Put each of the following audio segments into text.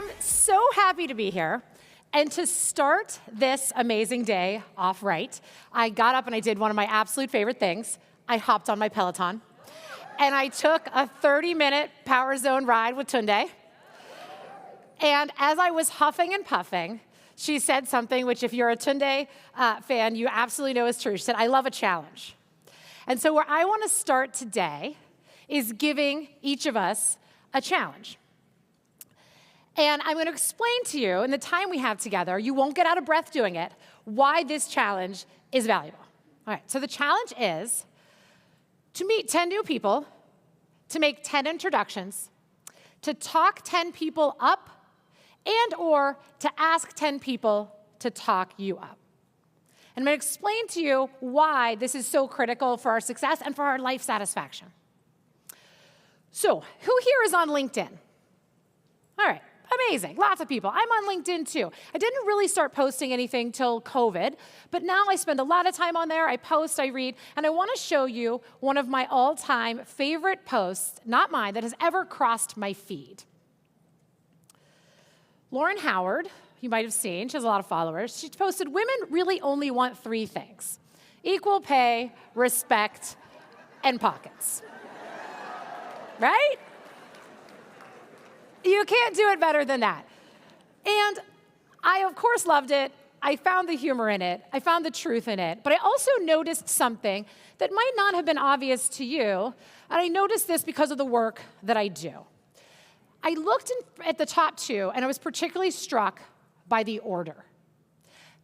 am so happy to be here. And to start this amazing day off right, I got up and I did one of my absolute favorite things. I hopped on my Peloton. And I took a 30-minute Power Zone ride with Tunde. And as I was huffing and puffing, she said something which, if you're a Tunde fan, you absolutely know is true. She said, "I love a challenge." And so where I want to start today is giving each of us a challenge. And I'm going to explain to you, in the time we have together, you won't get out of breath doing it, why this challenge is valuable. All right, so the challenge is to meet 10 new people, to make 10 introductions, to talk 10 people up, and or to ask 10 people to talk you up. And I'm going to explain to you why this is so critical for our success and for our life satisfaction. So, who here is on LinkedIn? All right. Amazing, lots of people. I'm on LinkedIn too. I didn't really start posting anything till COVID, but now I spend a lot of time on there. I post, I read, and I want to show you one of my all-time favorite posts, not mine, that has ever crossed my feed. Lauren Howard, you might have seen, she has a lot of followers. She posted, "Women really only want 3 things: equal pay, respect, and pockets." Right? You can't do it better than that. And I, of course, loved it. I found the humor in it. I found the truth in it. But I also noticed something that might not have been obvious to you, and I noticed this because of the work that I do. I looked at the top 2, and I was particularly struck by the order.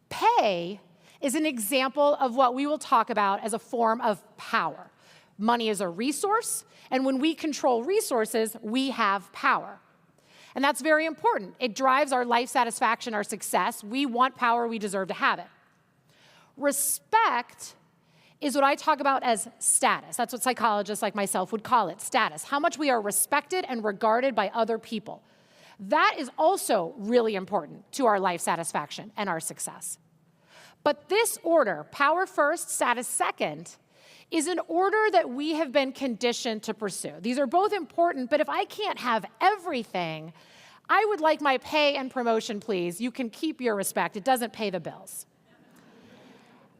Pay is an example of what we will talk about as a form of power. Money is a resource, and when we control resources, we have power. And that's very important. It drives our life satisfaction, our success. We want power, we deserve to have it. Respect is what I talk about as status. That's what psychologists like myself would call it, status. How much we are respected and regarded by other people. That is also really important to our life satisfaction and our success. But this order, power first, status second, is an order that we have been conditioned to pursue. These are both important, but if I can't have everything, I would like my pay and promotion, please. You can keep your respect. It doesn't pay the bills.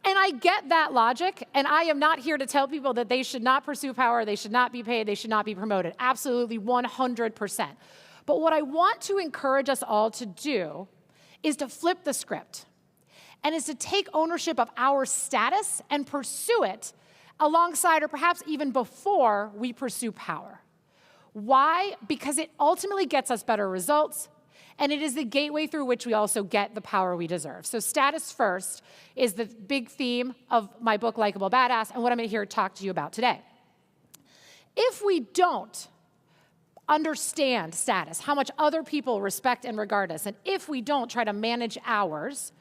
And I get that logic, and I am not here to tell people that they should not pursue power, they should not be paid, they should not be promoted. Absolutely, 100%. But what I want to encourage us all to do is to flip the script, and is to take ownership of our status and pursue it alongside or perhaps even before we pursue power. Why? Because it ultimately gets us better results, and it is the gateway through which we also get the power we deserve. So status first is the big theme of my book, Likeable Badass, and what I'm here to talk to you about today. If we don't understand status, how much other people respect and regard us, and if we don't try to manage ours,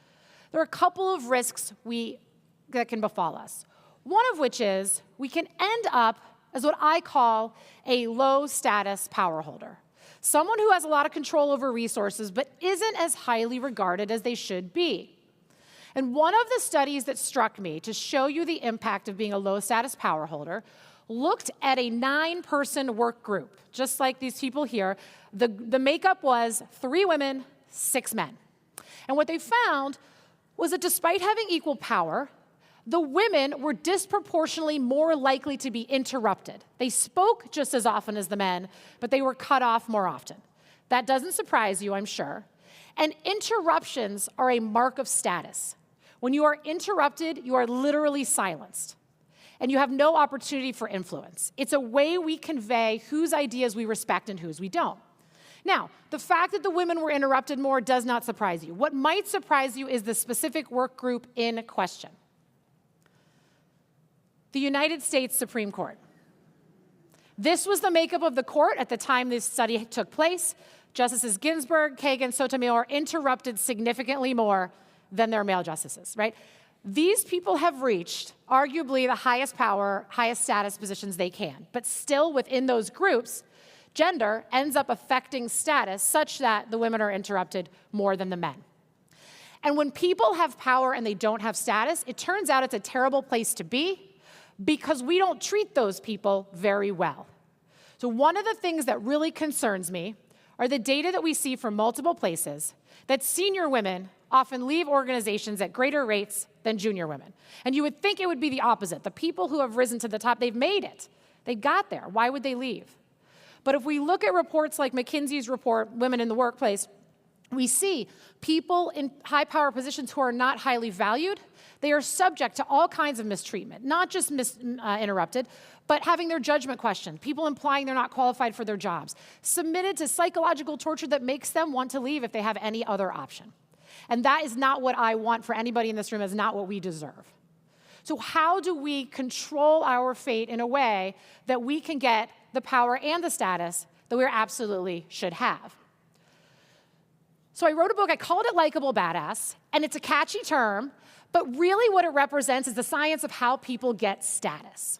there are a couple of risks that can befall us. One of which is we can end up as what I call a low-status power holder. Someone who has a lot of control over resources but isn't as highly regarded as they should be. And one of the studies that struck me to show you the impact of being a low-status power holder looked at a 9-person work group, just like these people here. The makeup was 3 women, 6 men. And what they found was that despite having equal power, the women were disproportionately more likely to be interrupted. They spoke just as often as the men, but they were cut off more often. That doesn't surprise you, I'm sure. And interruptions are a mark of status. When you are interrupted, you are literally silenced, and you have no opportunity for influence. It's a way we convey whose ideas we respect and whose we don't. Now, the fact that the women were interrupted more does not surprise you. What might surprise you is the specific work group in question. The United States Supreme Court. This was the makeup of the court at the time this study took place. Justices Ginsburg, Kagan, Sotomayor interrupted significantly more than their male justices, right? These people have reached arguably the highest power, highest status positions they can, but still within those groups, gender ends up affecting status such that the women are interrupted more than the men. And when people have power and they don't have status, it turns out it's a terrible place to be, because we don't treat those people very well. So one of the things that really concerns me are the data that we see from multiple places that senior women often leave organizations at greater rates than junior women. And you would think it would be the opposite. The people who have risen to the top, they've made it. They got there. Why would they leave? But if we look at reports like McKinsey's report, Women in the Workplace, we see people in high-power positions who are not highly valued, they are subject to all kinds of mistreatment, not just interrupted, but having their judgment questioned, people implying they're not qualified for their jobs, submitted to psychological torture that makes them want to leave if they have any other option. And that is not what I want for anybody in this room. It's not what we deserve. So how do we control our fate in a way that we can get the power and the status that we absolutely should have? So I wrote a book, I called it Likeable Badass, and it's a catchy term, but really what it represents is the science of how people get status.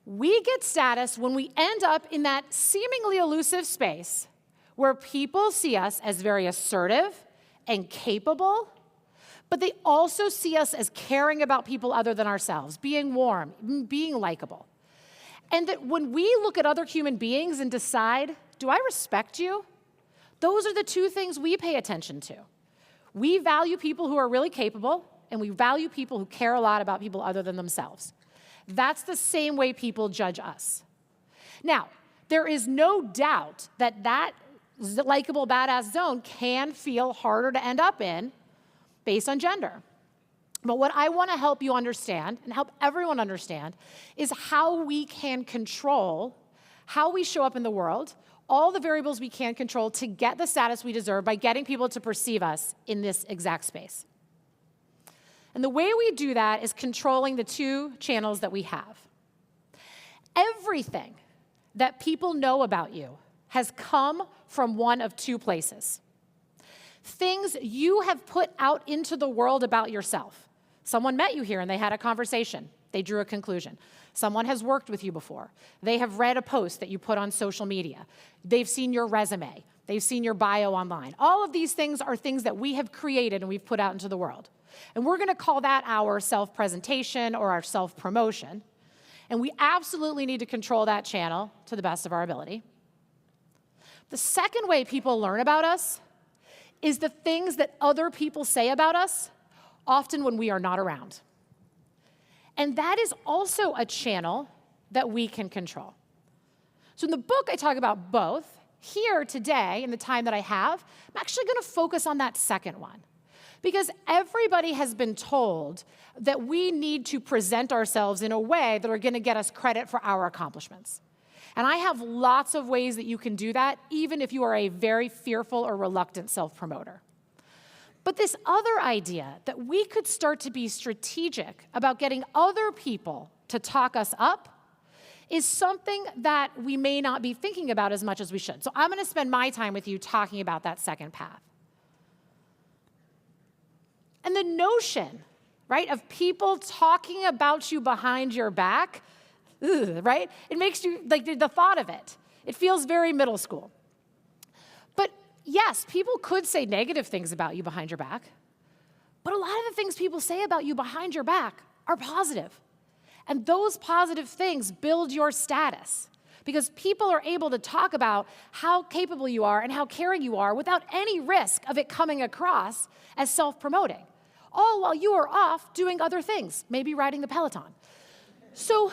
We get status when we end up in that seemingly elusive space where people see us as very assertive and capable, but they also see us as caring about people other than ourselves, being warm, being likable. And that when we look at other human beings and decide, do I respect you? Those are the two things we pay attention to. We value people who are really capable, and we value people who care a lot about people other than themselves. That's the same way people judge us. Now, there is no doubt that that likable badass zone can feel harder to end up in based on gender. But what I want to help you understand and help everyone understand is how we can control how we show up in the world, all the variables we can control to get the status we deserve by getting people to perceive us in this exact space. And the way we do that is controlling the two channels that we have. Everything that people know about you has come from one of two places. Things you have put out into the world about yourself. Someone met you here and they had a conversation. They drew a conclusion. Someone has worked with you before. They have read a post that you put on social media. They've seen your resume. They've seen your bio online. All of these things are things that we have created and we've put out into the world. And we're going to call that our self-presentation or our self-promotion. And we absolutely need to control that channel to the best of our ability. The second way people learn about us is the things that other people say about us, often when we are not around. And that is also a channel that we can control. So in the book, I talk about both. Here today, in the time that I have, I'm actually going to focus on that second one. Because everybody has been told that we need to present ourselves in a way that are going to get us credit for our accomplishments. And I have lots of ways that you can do that, even if you are a very fearful or reluctant self-promoter. But this other idea that we could start to be strategic about getting other people to talk us up is something that we may not be thinking about as much as we should. So I'm going to spend my time with you talking about that second path. And the notion, right, of people talking about you behind your back, right? It makes you, like, the thought of it, it feels very middle school. But yes, people could say negative things about you behind your back, but a lot of the things people say about you behind your back are positive. And those positive things build your status because people are able to talk about how capable you are and how caring you are without any risk of it coming across as self-promoting, all while you are off doing other things, maybe riding the Peloton. So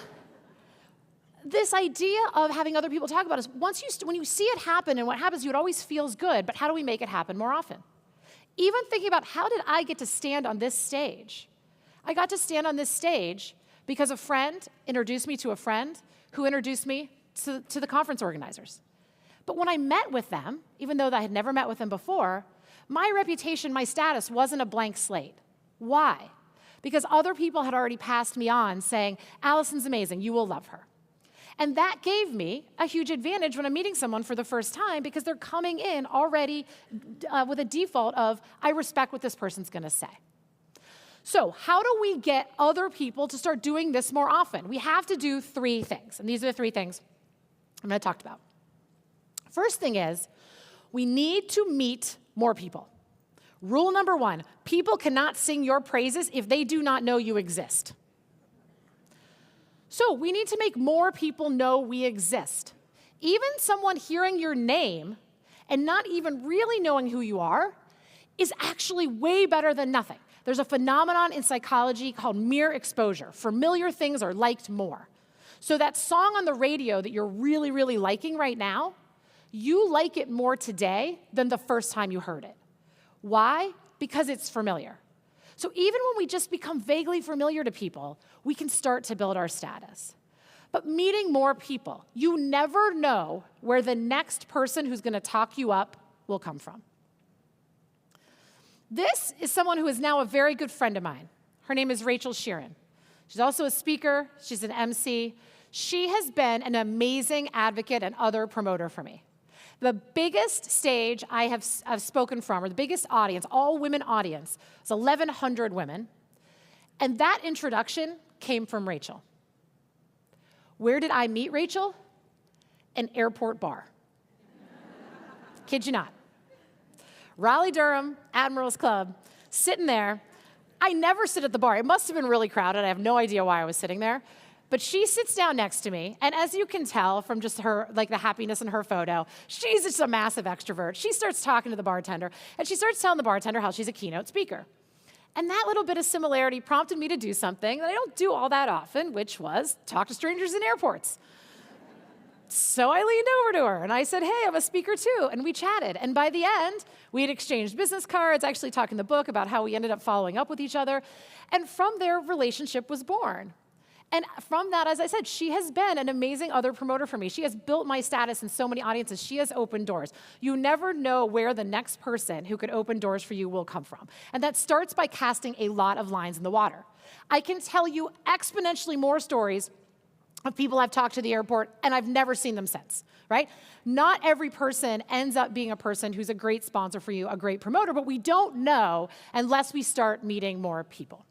this idea of having other people talk about us, when you see it happen and what happens, it always feels good, but how do we make it happen more often? Even thinking about how did I get to stand on this stage? I got to stand on this stage because a friend introduced me to a friend who introduced me to the conference organizers. But when I met with them, even though I had never met with them before, my reputation, my status wasn't a blank slate. Why? Because other people had already passed me on saying, Alison's amazing, you will love her. And that gave me a huge advantage when I'm meeting someone for the first time because they're coming in already with a default of, I respect what this person's gonna say. So how do we get other people to start doing this more often? We have to do three things, and these are the three things I'm gonna talk about. First thing is, we need to meet more people. Rule number one, people cannot sing your praises if they do not know you exist. So we need to make more people know we exist. Even someone hearing your name and not even really knowing who you are is actually way better than nothing. There's a phenomenon in psychology called mere exposure. Familiar things are liked more. So that song on the radio that you're really, really liking right now, you like it more today than the first time you heard it. Why? Because it's familiar. So even when we just become vaguely familiar to people, we can start to build our status. But meeting more people, you never know where the next person who's going to talk you up will come from. This is someone who is now a very good friend of mine. Her name is Rachel Sheeran. She's also a speaker. She's an MC. She has been an amazing advocate and other promoter for me. The biggest stage I've spoken from, or the biggest audience, all women audience, is 1,100 women. And that introduction came from Rachel. Where did I meet Rachel? An airport bar. Kid you not. Raleigh-Durham, Admiral's Club, sitting there. I never sit at the bar. It must have been really crowded. I have no idea why I was sitting there. But she sits down next to me, and as you can tell from just her, like the happiness in her photo, she's just a massive extrovert. She starts talking to the bartender, and she starts telling the bartender how she's a keynote speaker. And that little bit of similarity prompted me to do something that I don't do all that often, which was talk to strangers in airports. So I leaned over to her, and I said, hey, I'm a speaker too, and we chatted. And by the end, we had exchanged business cards, actually talking the book about how we ended up following up with each other. And from there, relationship was born. And from that, as I said, she has been an amazing other promoter for me. She has built my status in so many audiences. She has opened doors. You never know where the next person who could open doors for you will come from. And that starts by casting a lot of lines in the water. I can tell you exponentially more stories of people I've talked to at the airport, and I've never seen them since, right? Not every person ends up being a person who's a great sponsor for you, a great promoter, but we don't know unless we start meeting more people.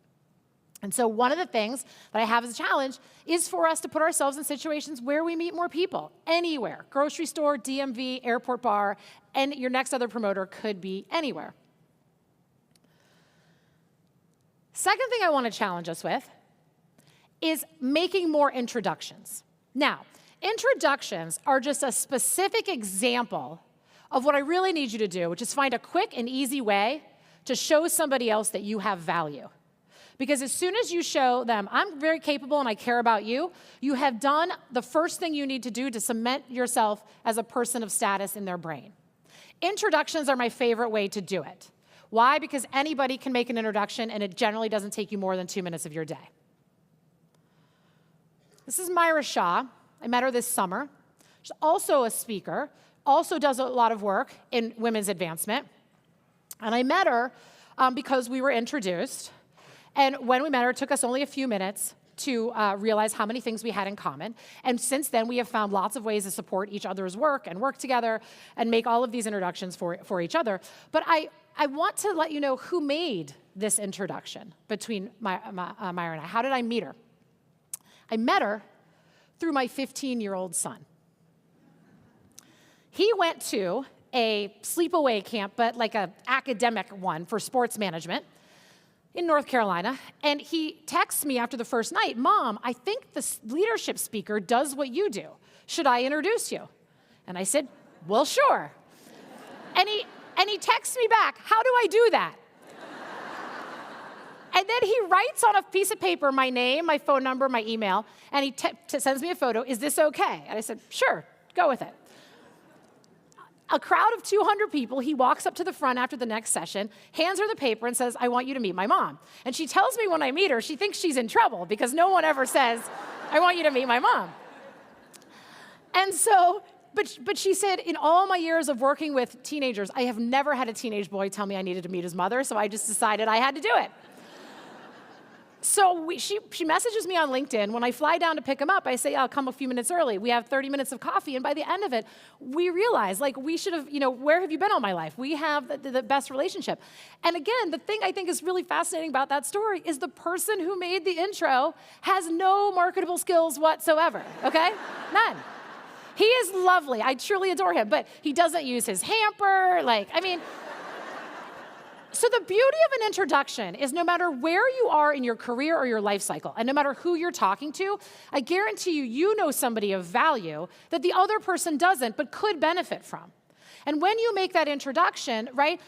And so one of the things that I have as a challenge is for us to put ourselves in situations where we meet more people, anywhere. Grocery store, DMV, airport bar, and your next other promoter could be anywhere. Second thing I want to challenge us with is making more introductions. Now, introductions are just a specific example of what I really need you to do, which is find a quick and easy way to show somebody else that you have value. Because as soon as you show them, I'm very capable and I care about you, you have done the first thing you need to do to cement yourself as a person of status in their brain. Introductions are my favorite way to do it. Why? Because anybody can make an introduction and it generally doesn't take you more than 2 minutes of your day. This is Myra Shaw. I met her this summer. She's also a speaker, also does a lot of work in women's advancement. And I met her because we were introduced. And when we met her, it took us only a few minutes to realize how many things we had in common. And since then, we have found lots of ways to support each other's work and work together and make all of these introductions for each other. But I want to let you know who made this introduction between Myra and I. How did I meet her? I met her through my 15-year-old son. He went to a sleepaway camp, but like an academic one for sports management in North Carolina, and he texts me after the first night, Mom, I think the leadership speaker does what you do. Should I introduce you? And I said, well, sure. and he texts me back, how do I do that? And then he writes on a piece of paper my name, my phone number, my email, and he sends me a photo, is this okay? And I said, sure, go with it. A crowd of 200 people, he walks up to the front after the next session, hands her the paper and says, I want you to meet my mom. And she tells me when I meet her, she thinks she's in trouble because no one ever says, I want you to meet my mom. And so, but she said, in all my years of working with teenagers, I have never had a teenage boy tell me I needed to meet his mother, so I just decided I had to do it. So she messages me on LinkedIn. When I fly down to pick him up, I say, I'll come a few minutes early. We have 30 minutes of coffee. And by the end of it, we realize, like, we should have, where have you been all my life? We have the best relationship. And again, the thing I think is really fascinating about that story is the person who made the intro has no marketable skills whatsoever, okay? None. He is lovely. I truly adore him. But he doesn't use his hamper. So the beauty of an introduction is no matter where you are in your career or your life cycle, and no matter who you're talking to, I guarantee you know somebody of value that the other person doesn't but could benefit from. And when you make that introduction, right,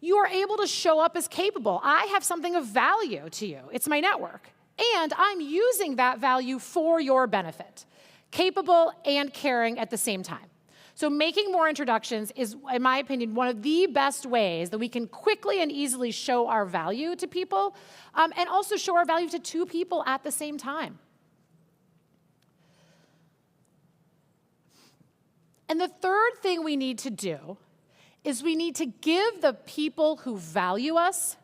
you are able to show up as capable. I have something of value to you. It's my network. And I'm using that value for your benefit. Capable and caring at the same time. So making more introductions is, in my opinion, one of the best ways that we can quickly and easily show our value to people, and also show our value to two people at the same time. And the third thing we need to do is we need to give the people who value us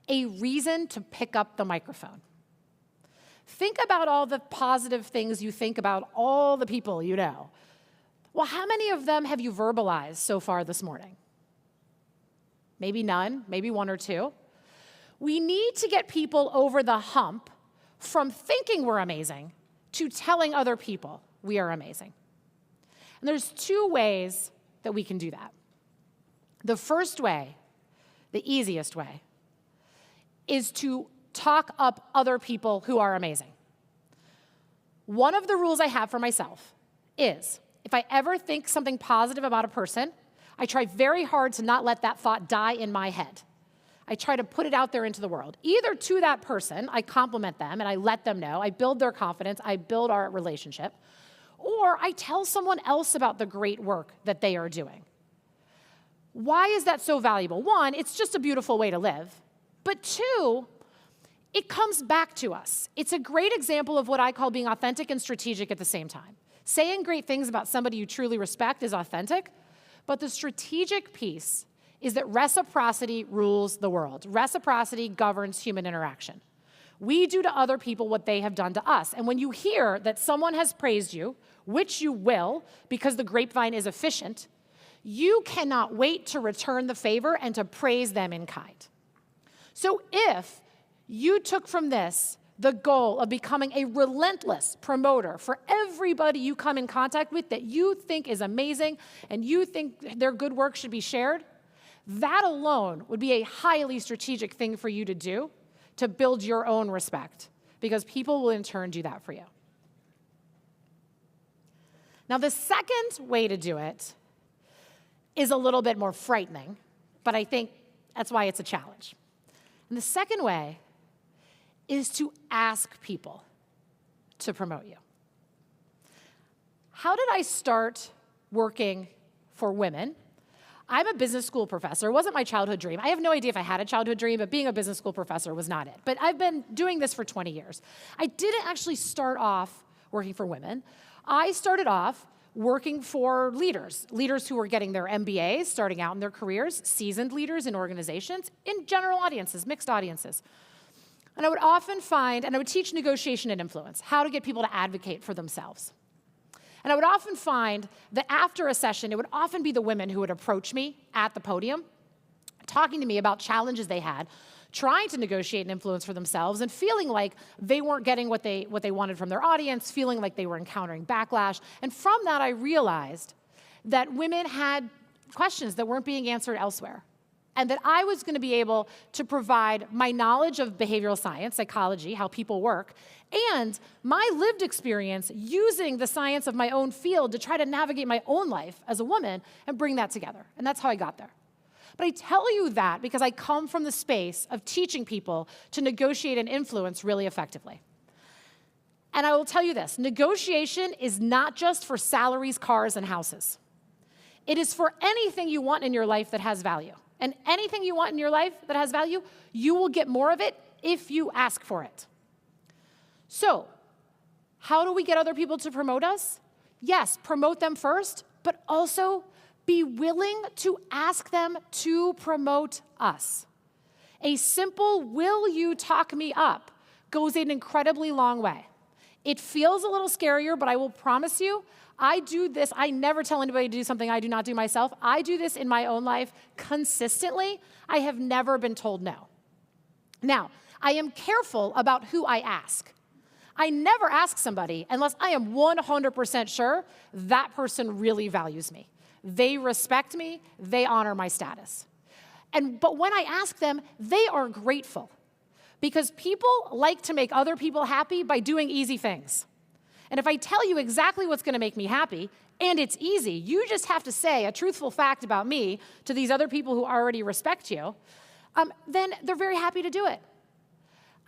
a reason to pick up the microphone. Think about all the positive things you think about all the people you know. Well, how many of them have you verbalized so far this morning? Maybe none, maybe one or two. We need to get people over the hump from thinking we're amazing to telling other people we are amazing. And there's two ways that we can do that. The first way, the easiest way, is to talk up other people who are amazing. One of the rules I have for myself is, if I ever think something positive about a person, I try very hard to not let that thought die in my head. I try to put it out there into the world. Either to that person, I compliment them and I let them know, I build their confidence, I build our relationship, or I tell someone else about the great work that they are doing. Why is that so valuable? One, it's just a beautiful way to live. But two, it comes back to us. It's a great example of what I call being authentic and strategic at the same time. Saying great things about somebody you truly respect is authentic, but the strategic piece is that reciprocity rules the world. Reciprocity governs human interaction. We do to other people what they have done to us. And when you hear that someone has praised you, which you will, because the grapevine is efficient, you cannot wait to return the favor and to praise them in kind. So if you took from this the goal of becoming a relentless promoter for everybody you come in contact with that you think is amazing and you think their good work should be shared, that alone would be a highly strategic thing for you to do to build your own respect, because people will in turn do that for you. Now, the second way to do it is a little bit more frightening, but I think that's why it's a challenge. And the second way is to ask people to promote you. How did I start working for women? I'm a business school professor. It wasn't my childhood dream. I have no idea if I had a childhood dream, but being a business school professor was not it. But I've been doing this for 20 years. I didn't actually start off working for women. I started off working for leaders who were getting their MBAs, starting out in their careers, seasoned leaders in organizations, in general audiences, mixed audiences. And I would often find, and I would teach negotiation and influence, how to get people to advocate for themselves. And I would often find that after a session, it would often be the women who would approach me at the podium, talking to me about challenges they had, trying to negotiate and influence for themselves, and feeling like they weren't getting what they wanted from their audience, feeling like they were encountering backlash. And from that, I realized that women had questions that weren't being answered elsewhere, and that I was going to be able to provide my knowledge of behavioral science, psychology, how people work, and my lived experience using the science of my own field to try to navigate my own life as a woman and bring that together. And that's how I got there. But I tell you that because I come from the space of teaching people to negotiate and influence really effectively. And I will tell you this, negotiation is not just for salaries, cars, and houses. It is for anything you want in your life that has value. And anything you want in your life that has value, you will get more of it if you ask for it. So, how do we get other people to promote us? Yes, promote them first, but also be willing to ask them to promote us. A simple, will you talk me up, goes an incredibly long way. It feels a little scarier, but I will promise you, I do this. I never tell anybody to do something I do not do myself. I do this in my own life consistently. I have never been told no. Now, I am careful about who I ask. I never ask somebody unless I am 100% sure that person really values me. They respect me. They honor my status. But when I ask them, they are grateful, because people like to make other people happy by doing easy things. And if I tell you exactly what's going to make me happy, and it's easy, you just have to say a truthful fact about me to these other people who already respect you, then they're very happy to do it.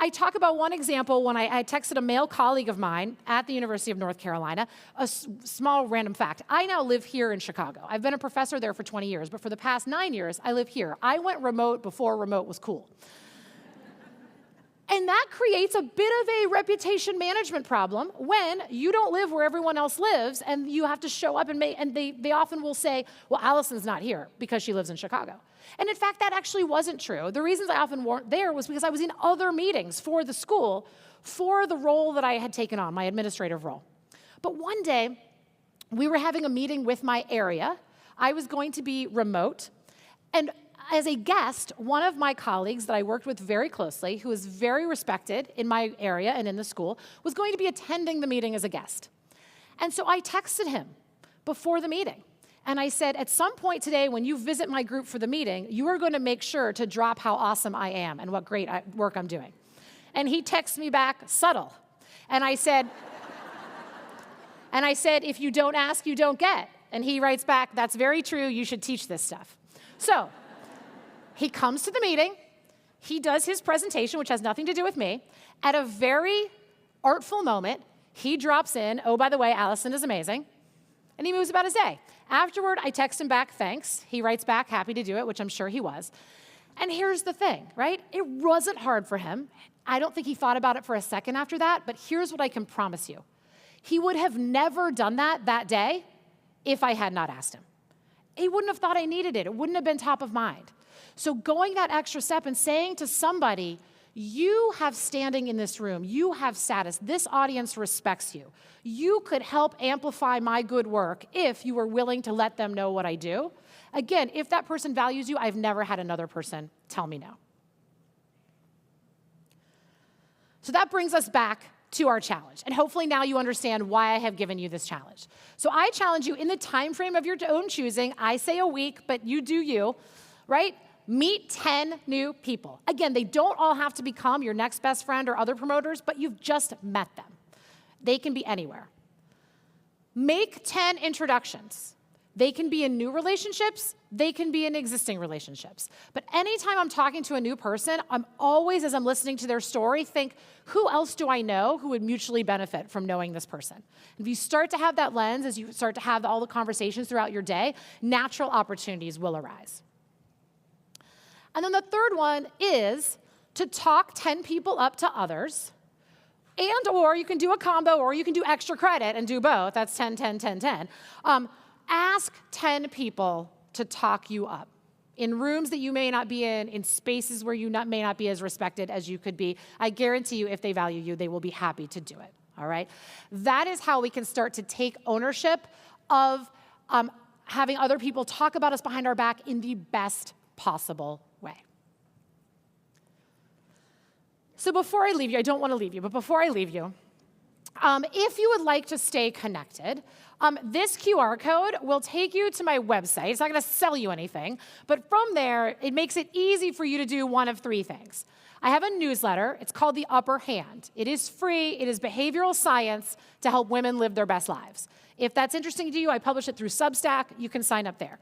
I talk about one example when I texted a male colleague of mine at the University of North Carolina, a small random fact. I now live here in Chicago. I've been a professor there for 20 years, but for the past 9 years, I live here. I went remote before remote was cool. And that creates a bit of a reputation management problem when you don't live where everyone else lives and you have to show up and they often will say, well, Alison's not here because she lives in Chicago. And in fact, that actually wasn't true. The reasons I often weren't there was because I was in other meetings for the school for the role that I had taken on, my administrative role. But one day, we were having a meeting with my area. I was going to be remote. And as a guest, one of my colleagues that I worked with very closely, who is very respected in my area and in the school, was going to be attending the meeting as a guest. And so I texted him before the meeting. And I said, at some point today, when you visit my group for the meeting, you are going to make sure to drop how awesome I am and what great work I'm doing. And he texts me back, subtle. And I said, if you don't ask, you don't get. And he writes back, that's very true, you should teach this stuff. So he comes to the meeting, he does his presentation, which has nothing to do with me. At a very artful moment, he drops in, oh, by the way, Alison is amazing. And he moves about his day. Afterward, I text him back, thanks. He writes back, happy to do it, which I'm sure he was. And here's the thing, right? It wasn't hard for him. I don't think he thought about it for a second after that, but here's what I can promise you. He would have never done that day if I had not asked him. He wouldn't have thought I needed it. It wouldn't have been top of mind. So going that extra step and saying to somebody, you have standing in this room, you have status, this audience respects you. You could help amplify my good work if you were willing to let them know what I do. Again, if that person values you, I've never had another person tell me no. So that brings us back to our challenge. And hopefully now you understand why I have given you this challenge. So I challenge you in the time frame of your own choosing. I say a week, but you do you, right? Meet 10 new people. Again, they don't all have to become your next best friend or other promoters, but you've just met them. They can be anywhere. Make 10 introductions. They can be in new relationships, they can be in existing relationships. But anytime I'm talking to a new person, I'm always, as I'm listening to their story, think, who else do I know who would mutually benefit from knowing this person? If you start to have that lens, as you start to have all the conversations throughout your day, natural opportunities will arise. And then the third one is to talk 10 people up to others, and or you can do a combo, or you can do extra credit and do both. That's 10, 10, 10, 10. Ask 10 people to talk you up in rooms that you may not be in spaces where you may not be as respected as you could be. I guarantee you, if they value you, they will be happy to do it, all right? That is how we can start to take ownership of having other people talk about us behind our back in the best possible way. So before I leave you, I don't want to leave you, but before I leave you, if you would like to stay connected, this QR code will take you to my website. It's not going to sell you anything, but from there, it makes it easy for you to do one of three things. I have a newsletter. It's called The Upper Hand. It is free. It is behavioral science to help women live their best lives. If that's interesting to you, I publish it through Substack. You can sign up there.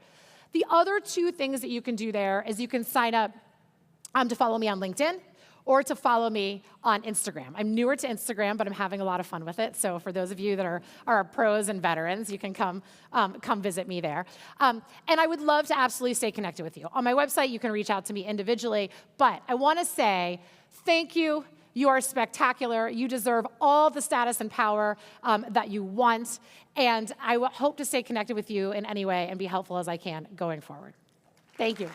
The other two things that you can do there is you can sign up to follow me on LinkedIn, or to follow me on Instagram. I'm newer to Instagram, but I'm having a lot of fun with it. So for those of you that are pros and veterans, you can come visit me there. And I would love to absolutely stay connected with you. On my website, you can reach out to me individually, but I wanna say thank you. You are spectacular. You deserve all the status and power that you want. And I hope to stay connected with you in any way and be helpful as I can going forward. Thank you.